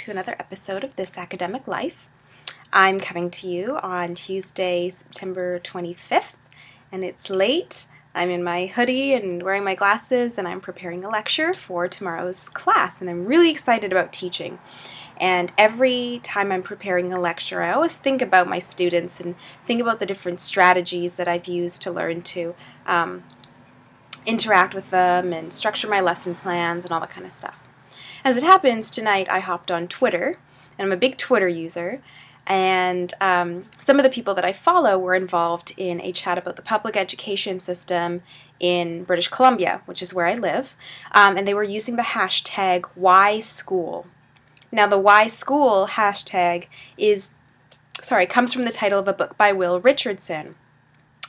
to another episode of This Academic Life. I'm coming to you on Tuesday, September 25th, and it's late. I'm in my hoodie and wearing my glasses, and I'm preparing a lecture for tomorrow's class, and I'm really excited about teaching. And every time I'm preparing a lecture, I always think about my students and think about the different strategies that I've used to learn to interact with them and structure my lesson plans and all that kind of stuff. As it happens, tonight I hopped on Twitter, and I'm a big Twitter user, and some of the people that I follow were involved in a chat about the public education system in British Columbia, which is where I live, and they were using the hashtag #WhySchool. Now, the #WhySchool hashtag comes from the title of a book by Will Richardson,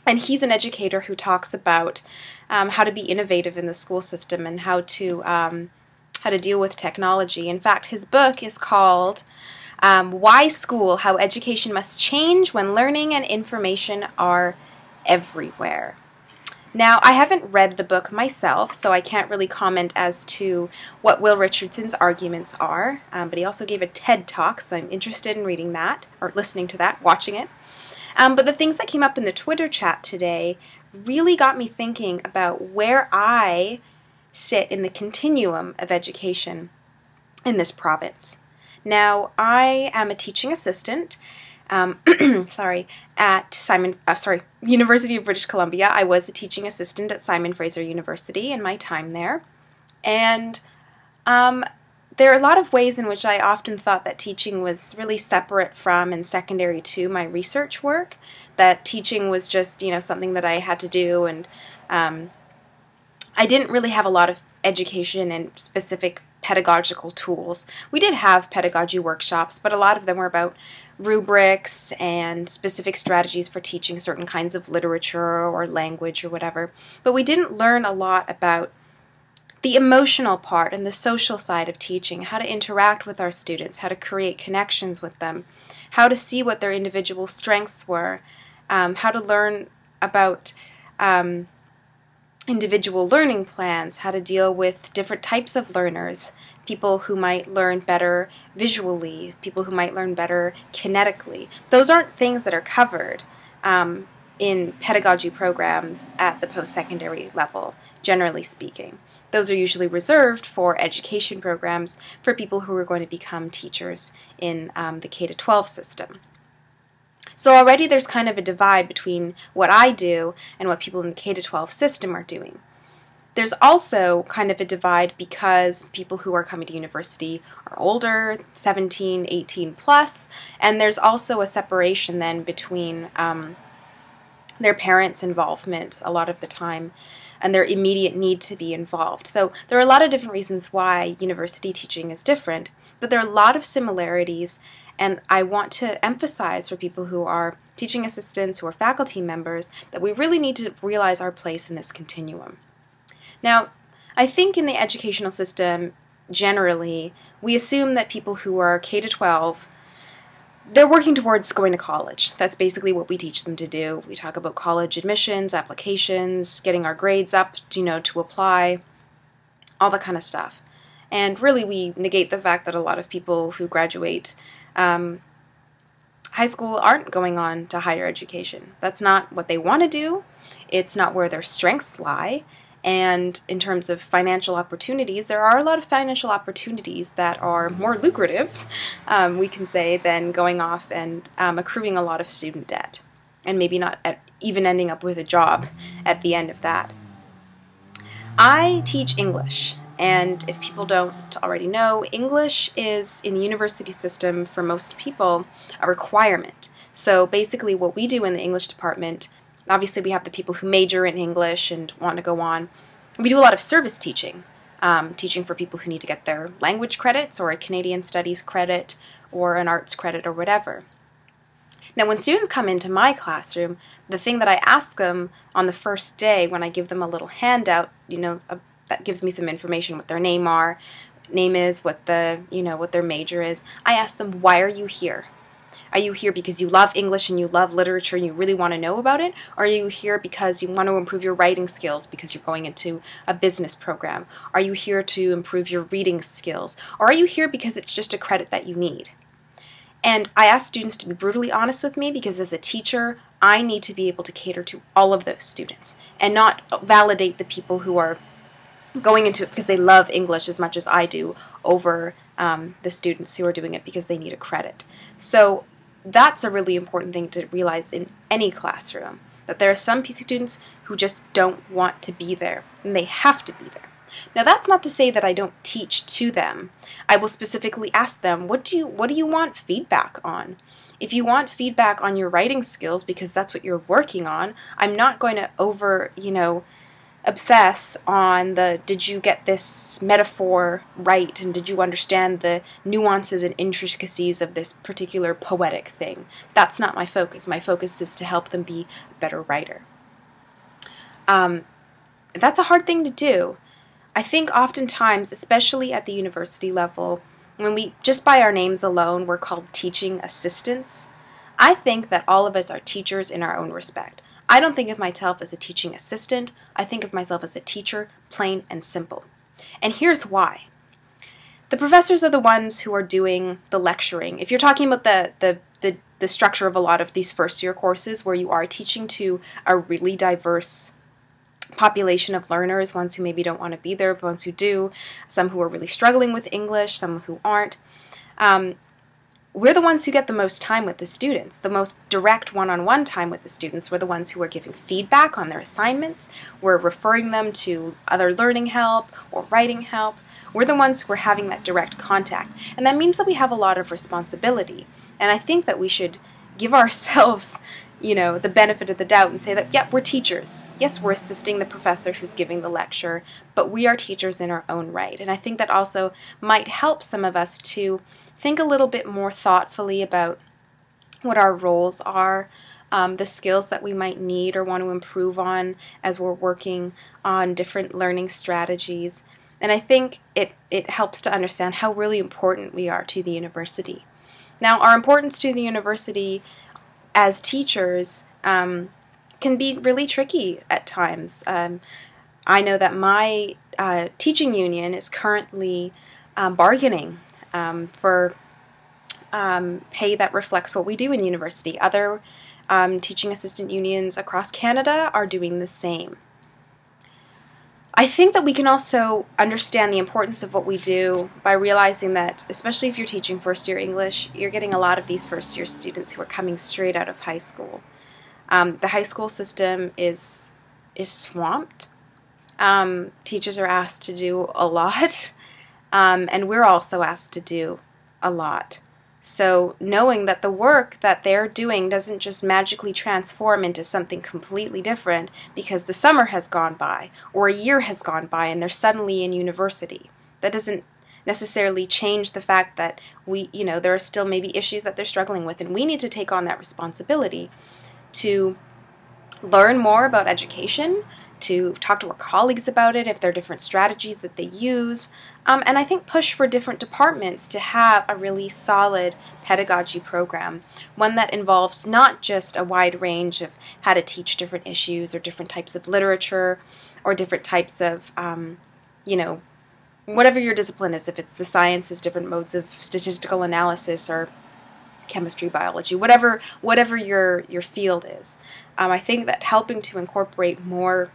and he's an educator who talks about how to be innovative in the school system and how to deal with technology. In fact, his book is called #WhySchool: How Education Must Change When Learning and Information Are Everywhere. Now, I haven't read the book myself, so I can't really comment as to what Will Richardson's arguments are, but he also gave a TED Talk, so I'm interested in reading that, or listening to that, watching it. But the things that came up in the Twitter chat today really got me thinking about where I sit in the continuum of education in this province. Now, I am a teaching assistant at University of British Columbia. I was a teaching assistant at Simon Fraser University in my time there, and there are a lot of ways in which I often thought that teaching was really separate from and secondary to my research work, that teaching was just, something that I had to do, and I didn't really have a lot of education and specific pedagogical tools. We did have pedagogy workshops, but a lot of them were about rubrics and specific strategies for teaching certain kinds of literature or language or whatever. But we didn't learn a lot about the emotional part and the social side of teaching, how to interact with our students, how to create connections with them, how to see what their individual strengths were, how to learn about individual learning plans, how to deal with different types of learners, people who might learn better visually, people who might learn better kinetically. Those aren't things that are covered in pedagogy programs at the post-secondary level, generally speaking. Those are usually reserved for education programs for people who are going to become teachers in the K-12 system. So already there's kind of a divide between what I do and what people in the K-12 system are doing. There's also kind of a divide because people who are coming to university are older, 17, 18 plus, and there's also a separation then between their parents' involvement a lot of the time and their immediate need to be involved. So there are a lot of different reasons why university teaching is different, but there are a lot of similarities, and I want to emphasize for people who are teaching assistants, who are faculty members, that we really need to realize our place in this continuum. Now, I think in the educational system, generally, we assume that people who are K-12, they're working towards going to college. That's basically what we teach them to do. We talk about college admissions, applications, getting our grades up, to apply, all that kind of stuff. And really, we negate the fact that a lot of people who graduate high school aren't going on to higher education. That's not what they want to do. It's not where their strengths lie. And in terms of financial opportunities, there are a lot of financial opportunities that are more lucrative, we can say, than going off and accruing a lot of student debt, and maybe not even ending up with a job at the end of that. I teach English, and if people don't already know, English is, in the university system, for most people, a requirement. So basically what we do in the English department, obviously we have the people who major in English and want to go on. We do a lot of service teaching, teaching for people who need to get their language credits or a Canadian Studies credit or an arts credit or whatever. Now, when students come into my classroom, the thing that I ask them on the first day when I give them a little handout, that gives me some information, what their name is, what their major is, I ask them, why are you here? Are you here because you love English and you love literature and you really want to know about it? Or are you here because you want to improve your writing skills because you're going into a business program? Are you here to improve your reading skills? Or are you here because it's just a credit that you need? And I ask students to be brutally honest with me because as a teacher, I need to be able to cater to all of those students and not validate the people who are going into it because they love English as much as I do over the students who are doing it because they need a credit. So that's a really important thing to realize in any classroom, that there are some students who just don't want to be there, and they have to be there. Now that's not to say that I don't teach to them. I will specifically ask them, what do you want feedback on? If you want feedback on your writing skills because that's what you're working on, I'm not going to obsess on did you get this metaphor right and did you understand the nuances and intricacies of this particular poetic thing. That's not my focus. My focus is to help them be a better writer. That's a hard thing to do. I think oftentimes, especially at the university level, when we, just by our names alone, we're called teaching assistants. I think that all of us are teachers in our own respect. I don't think of myself as a teaching assistant. I think of myself as a teacher, plain and simple. And here's why. The professors are the ones who are doing the lecturing. If you're talking about the structure of a lot of these first year courses where you are teaching to a really diverse population of learners, ones who maybe don't want to be there, but ones who do, some who are really struggling with English, some who aren't. We're the ones who get the most time with the students, the most direct one-on-one time with the students. We're the ones who are giving feedback on their assignments. We're referring them to other learning help or writing help. We're the ones who are having that direct contact. And that means that we have a lot of responsibility. And I think that we should give ourselves the benefit of the doubt and say that, yep, we're teachers. Yes, we're assisting the professor who's giving the lecture, but we are teachers in our own right. And I think that also might help some of us to think a little bit more thoughtfully about what our roles are, the skills that we might need or want to improve on as we're working on different learning strategies. And I think it helps to understand how really important we are to the university. Now, our importance to the university as teachers can be really tricky at times. I know that my teaching union is currently bargaining for pay that reflects what we do in university. Other teaching assistant unions across Canada are doing the same. I think that we can also understand the importance of what we do by realizing that, especially if you're teaching first year English, you're getting a lot of these first year students who are coming straight out of high school. The high school system is swamped. Teachers are asked to do a lot, and we're also asked to do a lot. So knowing that the work that they're doing doesn't just magically transform into something completely different because the summer has gone by or a year has gone by and they're suddenly in university. That doesn't necessarily change the fact that there are still maybe issues that they're struggling with, and we need to take on that responsibility to learn more about education, to talk to our colleagues about it if there are different strategies that they use, and I think push for different departments to have a really solid pedagogy program, one that involves not just a wide range of how to teach different issues or different types of literature or different types of, whatever your discipline is, if it's the sciences, different modes of statistical analysis or chemistry, biology, whatever your field is. I think that helping to incorporate more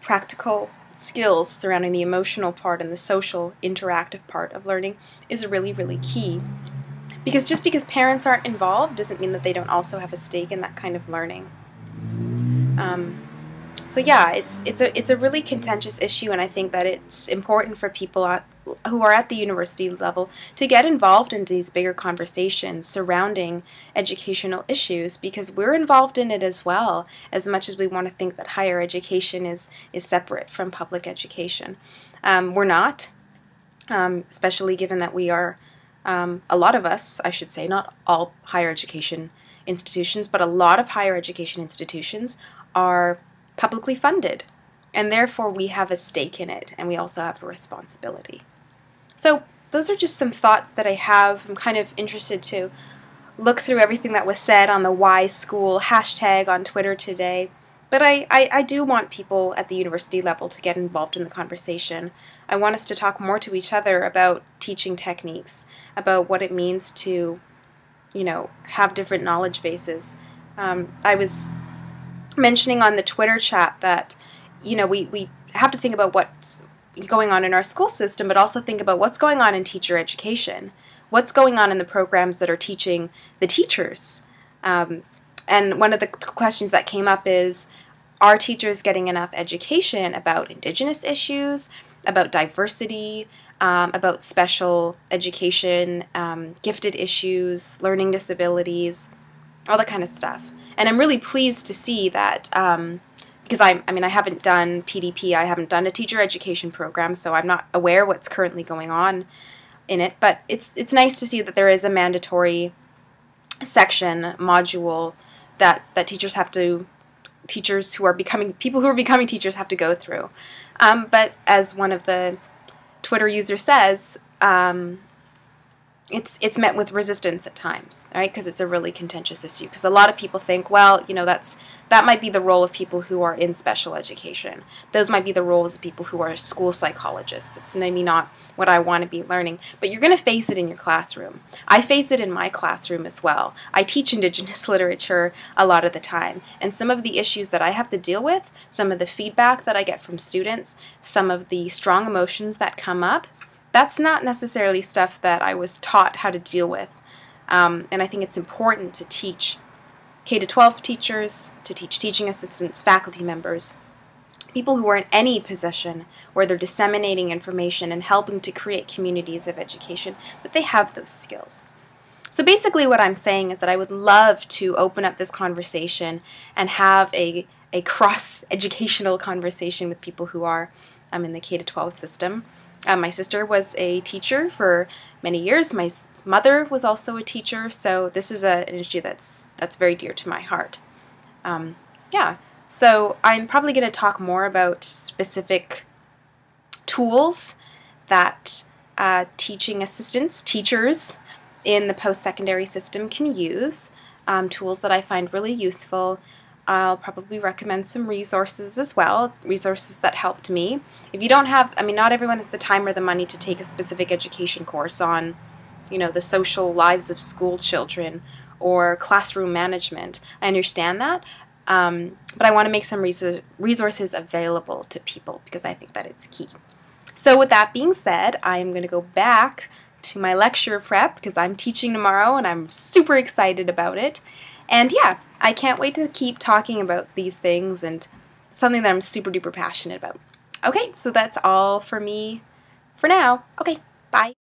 practical skills surrounding the emotional part and the social interactive part of learning is really, really key. Because just because parents aren't involved doesn't mean that they don't also have a stake in that kind of learning. So yeah, it's a really contentious issue, and I think that it's important for people who are at the university level to get involved in these bigger conversations surrounding educational issues, because we're involved in it as well, as much as we want to think that higher education is separate from public education. We're not, especially given that we are, a lot of us, I should say, not all higher education institutions, but a lot of higher education institutions are publicly funded, and therefore we have a stake in it, and we also have a responsibility. So those are just some thoughts that I have. I'm kind of interested to look through everything that was said on the Why School hashtag on Twitter today. But I do want people at the university level to get involved in the conversation. I want us to talk more to each other about teaching techniques, about what it means to, have different knowledge bases. I was mentioning on the Twitter chat that, we have to think about what's going on in our school system, but also think about what's going on in teacher education. What's going on in the programs that are teaching the teachers? And one of the questions that came up is, are teachers getting enough education about Indigenous issues, about diversity, about special education, gifted issues, learning disabilities, all that kind of stuff? And I'm really pleased to see that, because I haven't done PDP, I haven't done a teacher education program, so I'm not aware what's currently going on in it, but it's nice to see that there is a mandatory section, module, that teachers who are becoming teachers have to go through. But as one of the Twitter users says, it's met with resistance at times, right? Because it's a really contentious issue. Because a lot of people think, well, that might be the role of people who are in special education. Those might be the roles of people who are school psychologists. It's maybe not what I want to be learning. But you're going to face it in your classroom. I face it in my classroom as well. I teach Indigenous literature a lot of the time. And some of the issues that I have to deal with, some of the feedback that I get from students, some of the strong emotions that come up, that's not necessarily stuff that I was taught how to deal with. And I think it's important to teach K-12 teachers, to teach teaching assistants, faculty members, people who are in any position where they're disseminating information and helping to create communities of education, that they have those skills. So basically what I'm saying is that I would love to open up this conversation and have a cross-educational conversation with people who are in the K-12 system. My sister was a teacher for many years. My mother was also a teacher, so this is an issue that's very dear to my heart. So I'm probably going to talk more about specific tools that teaching assistants, teachers in the post-secondary system can use, tools that I find really useful. I'll probably recommend some resources as well, resources that helped me. If you don't have, not everyone has the time or the money to take a specific education course on, the social lives of school children or classroom management. I understand that, but I want to make some resources available to people because I think that it's key. So with that being said, I'm going to go back to my lecture prep because I'm teaching tomorrow and I'm super excited about it. And yeah, I can't wait to keep talking about these things, and something that I'm super duper passionate about. Okay, so that's all for me for now. Okay, bye.